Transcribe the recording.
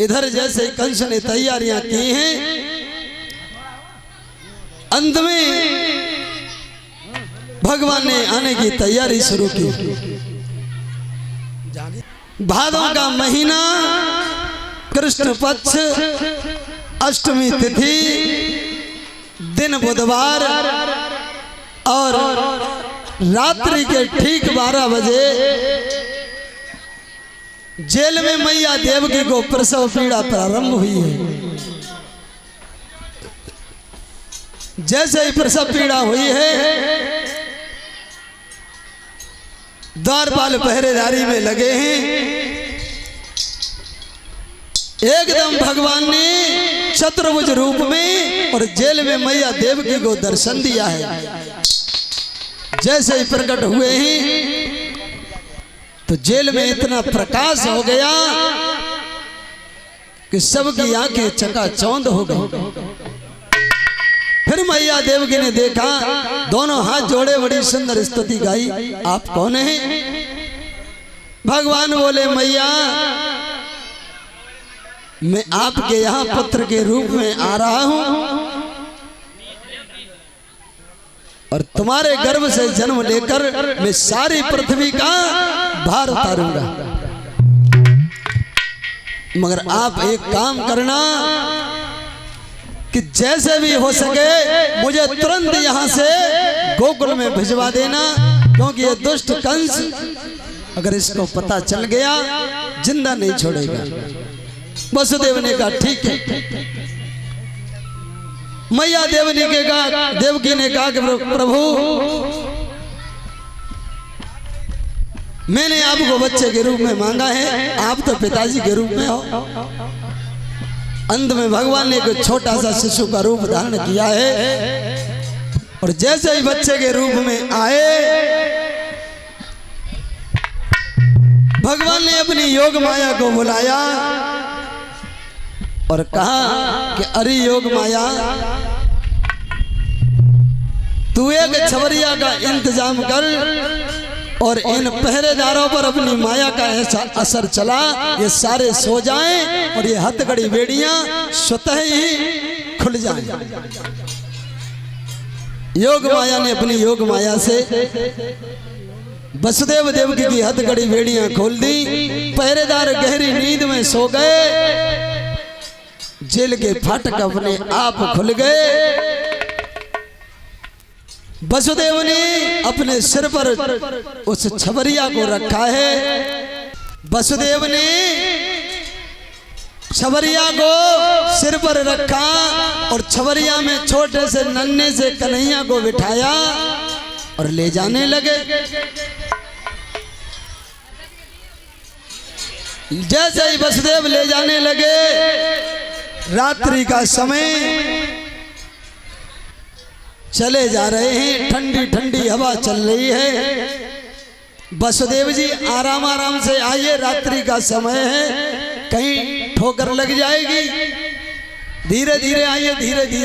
इधर जैसे कंस ने तैयारियां की हैं, अंत में भगवान ने आने की तैयारी शुरू की। भादों का महीना, कृष्ण पक्ष, अष्टमी तिथि, दिन बुधवार और रात्रि के ठीक 12 बजे जेल में मैया देवकी को प्रसव पीड़ा प्रारंभ हुई है। जैसे ही प्रसव पीड़ा हुई है, द्वारपाल पहरेदारी में लगे हैं। एकदम भगवान ने चतुर्भुज रूप में और जेल में मैया देवकी को दर्शन दिया है। जैसे ही प्रकट हुए हैं तो जेल में इतना प्रकाश हो गया कि सबकी आंखें चकाचौंध हो गई। फिर मैया देवकी ने देखा, दोनों हाथ जोड़े बड़ी सुंदर स्तुति गाई, आप कौन हैं? भगवान बोले, मैया मैं आपके यहाँ पुत्र के रूप में आ रहा हूं और तुम्हारे गर्भ से जन्म लेकर मैं सारी पृथ्वी का भार उतारूंगा, मगर आप एक काम करना कि जैसे भी हो सके मुझे तुरंत यहाँ से गोकुल में भिजवा देना, क्योंकि ये दुष्ट कंस अगर इसको पता चल गया जिंदा नहीं छोड़ेगा। वसुदेव ने कहा ठीक है। मैया देवकी ने कहा कि प्रभु मैंने आपको बच्चे के रूप में मांगा है, आप तो पिताजी के रूप में हो। अंत में भगवान ने एक छोटा सा शिशु का रूप धारण किया है और जैसे ही बच्चे के रूप में आए, भगवान ने अपनी योग माया को बुलाया और कहा कि अरे योग माया, तू एक छवरिया का इंतजाम कर और इन पहरेदारों पर अपनी माया का ऐसा असर चला, ये सारे सो जाएं और ये हथकड़ी बेड़ियां स्वतः ही खुल जाएं। योग माया ने अपनी योग माया से वसुदेव देवकी की हथकड़ी बेड़ियां खोल दी। पहरेदार गहरी नींद में सो गए। जेल के फाटक अपने आप खुल गए। वसुदेव ने अपने सिर पर उस छबरिया को रखा है। वसुदेव ने छबरिया को सिर पर रखा और छबरिया में छोटे से नन्हे से कन्हैया को बिठाया और ले जाने लगे। जैसे ही वसुदेव ले जाने लगे, रात्रि का समय, चले जा रहे हैं, ठंडी ठंडी हवा चल रही है। वसुदेव जी आराम आराम से आइए, रात्रि का समय है, कहीं ठोकर लग जाएगी, धीरे धीरे आइए, धीरे धीरे।